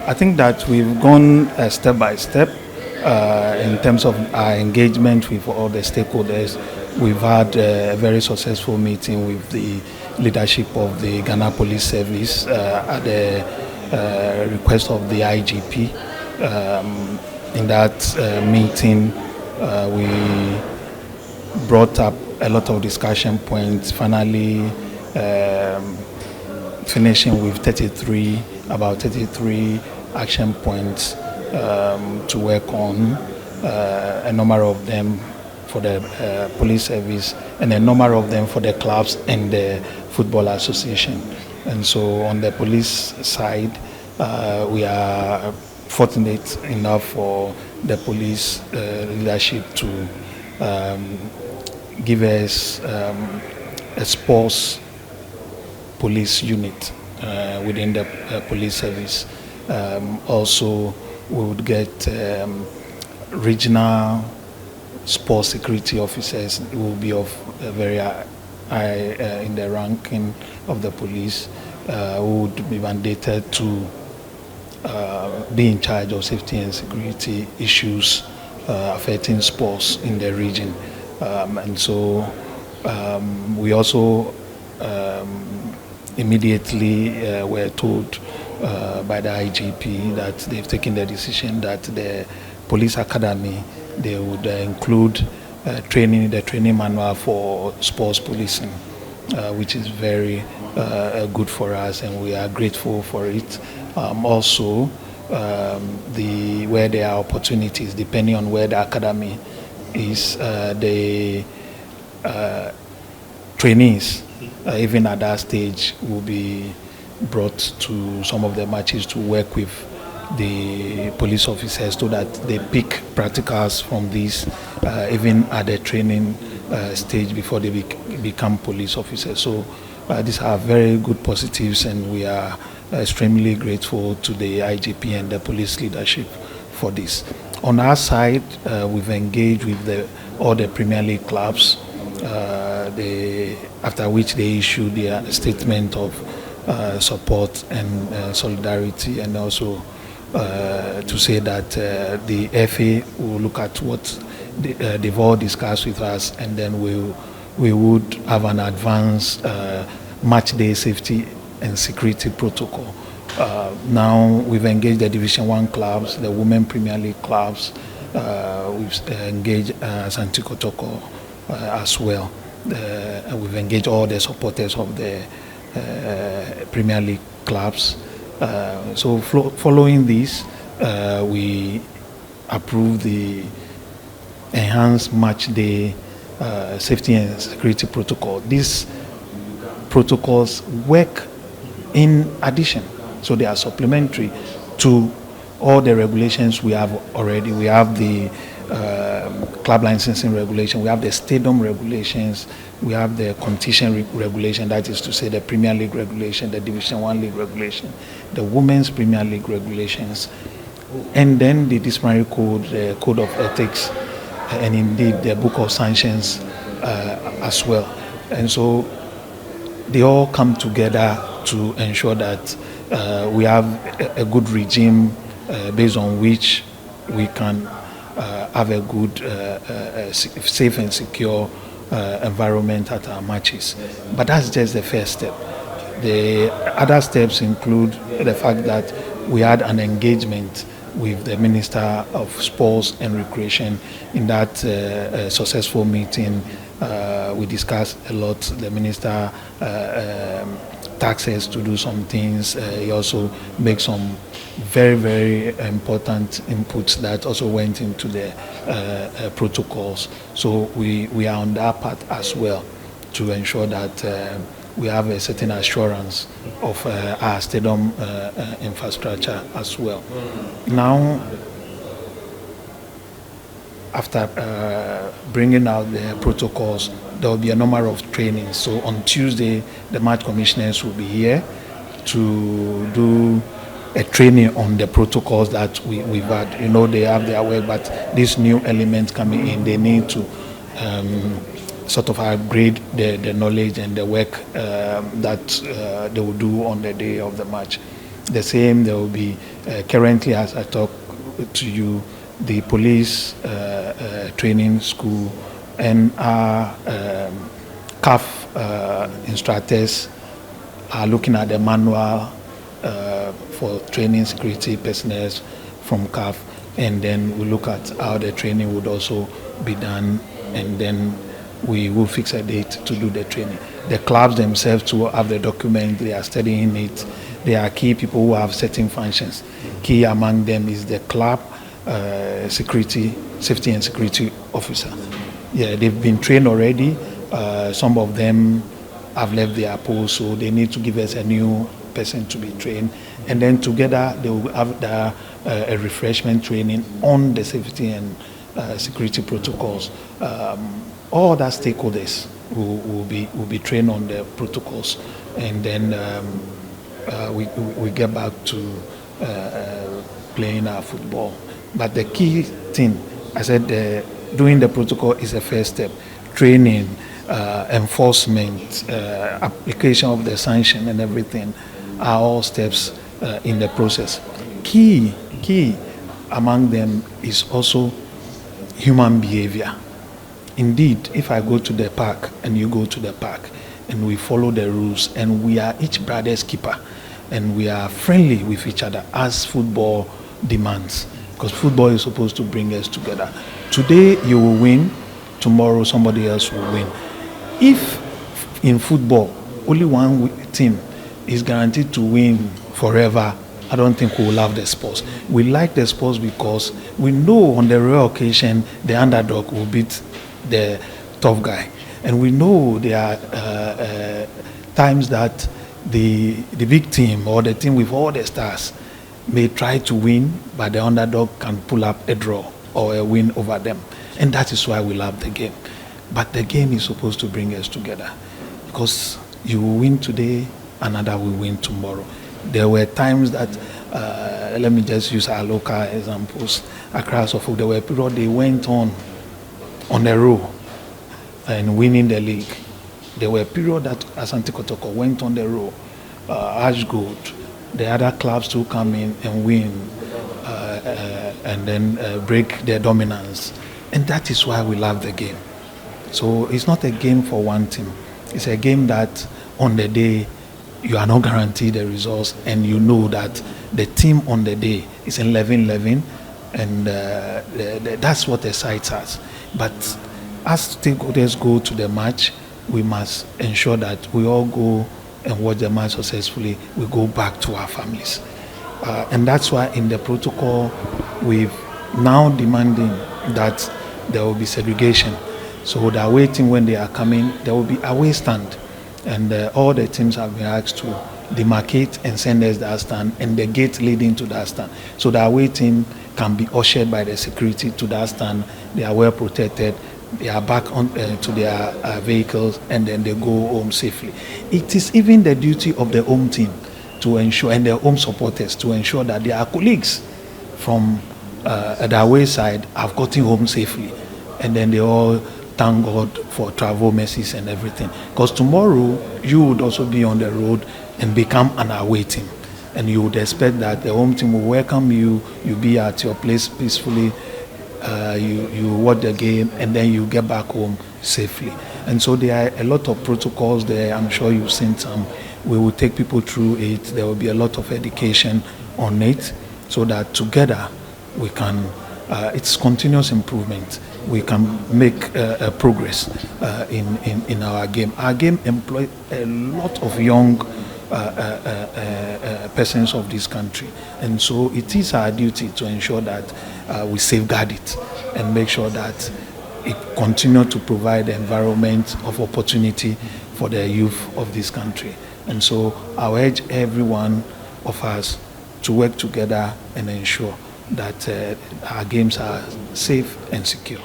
I think that we've gone step by step in terms of our engagement with all the stakeholders. We've had a very successful meeting with the leadership of the Ghana Police Service at the request of the IGP. In that meeting, we brought up a lot of discussion points, finally finishing with about 33 action points to work on, a number of them for the police service and a number of them for the clubs and the football association. And so on the police side, we are fortunate enough for the police leadership to give us a sports police unit within the police service. Also, we would get regional sports security officers who will be of a very high in the ranking of the police, who would be mandated to be in charge of safety and security issues affecting sports in the region. And so we also immediately were told by the IGP that they've taken the decision that the police academy, they would include the training manual for sports policing, which is very good for us, and we are grateful for it. Also, where there are opportunities, depending on where the academy is, the trainees, even at that stage, will be brought to some of the matches to work with the police officers so that they pick practicals from these, even at the training stage before they become police officers. So these are very good positives, and we are extremely grateful to the IGP and the police leadership for this. On our side, we've engaged with all the Premier League clubs, after which they issued their statement of support and solidarity, and also to say that the FA will look at what they've all discussed with us, and then we would have an advanced match day safety and security protocol. Now we've engaged the Division 1 clubs, the Women Premier League clubs, we've engaged Santi Kotoko as well. We've engaged all the supporters of the Premier League clubs. So following this, we approved the enhanced match day safety and security protocol. These protocols work in addition, so they are supplementary to all the regulations we have already. We have the club licensing regulation, we have the stadium regulations, we have the competition regulation, that is to say the Premier League regulation, the Division 1 League regulation, the Women's Premier League regulations, and then the disciplinary code, the code of ethics, and indeed the book of sanctions as well. And so they all come together to ensure that we have a good regime based on which we can have a good, safe and secure environment at our matches. But that's just the first step. The other steps include the fact that we had an engagement with the Minister of Sports and Recreation. In that successful meeting, we discussed a lot. The Minister tasked us to do some things. He also made some very, very important inputs that also went into the protocols. So we are on that part as well to ensure that we have a certain assurance of our stadium infrastructure as well. Now, after bringing out the protocols, there will be a number of trainings. So on Tuesday, the match commissioners will be here to do a training on the protocols that we've had. You know, they have their work, but these new elements coming in, they need to sort of upgrade the knowledge and the work that they will do on the day of the match. The same, there will be Currently, as I talk to you, the police training school and our CAF instructors are looking at the manual for training security personnel from CAF, and then we look at how the training would also be done, and then we will fix a date to do the training. The clubs themselves too have the document, they are studying it. There are key people who have certain functions. Key among them is the club safety and security officer. Yeah, they've been trained already. Some of them have left their post, so they need to give us a new person to be trained. And then together they will have a refreshment training on the safety and security protocols. All other stakeholders will be trained on the protocols, and then we get back to playing our football. But the key thing, I said, doing the protocol is the first step. Training, enforcement, application of the sanction and everything are all steps in the process. Key among them is also human behavior. Indeed, if I go to the park and you go to the park and we follow the rules and we are each brother's keeper and we are friendly with each other as football demands, because football is supposed to bring us together. Today you will win, tomorrow somebody else will win. If in football only one team is guaranteed to win forever, I don't think we will love the sports. We like the sports because we know on the rare occasion the underdog will beat the tough guy, and we know there are times that the big team or the team with all the stars may try to win, but the underdog can pull up a draw or a win over them, and that is why we love the game. But the game is supposed to bring us together, because you will win today, another will win tomorrow. There were times that, let me just use our local examples, across Suffolk, there were periods they went on a row and winning the league. There were periods that Asante Kotoko went on the row, Ash Gold, the other clubs to come in and win and then break their dominance. And that is why we love the game. So it's not a game for one team. It's a game that on the day you are not guaranteed the results, and you know that the team on the day is 11-11, and that's what excites us. But as stakeholders go to the match, we must ensure that we all go and watch the match successfully. We go back to our families. And that's why in the protocol, we've now demanding that there will be segregation. So the away team, when they are coming, there will be away stand. And all the teams have been asked to demarcate and send us that stand and the gate leading to that stand. So the away team can be ushered by the security to that stand. They are well protected. They are back on to their vehicles, and then they go home safely. It is even the duty of the home team to ensure, and their home supporters to ensure that their colleagues from the away side have gotten home safely, and then they all thank God for travel mercies and everything. Because tomorrow you would also be on the road and become an away team, and you would expect that the home team will welcome you. You be at your place peacefully. You watch the game, and then you get back home safely. And so there are a lot of protocols there. I'm sure you've seen some. We will take people through it. There will be a lot of education on it, so that together we can. It's continuous improvement. We can make progress in our game. Our game employs a lot of young persons of this country, and so it is our duty to ensure that we safeguard it and make sure that it continues to provide the environment of opportunity for the youth of this country. And so I urge every one of us to work together and ensure that our games are safe and secure.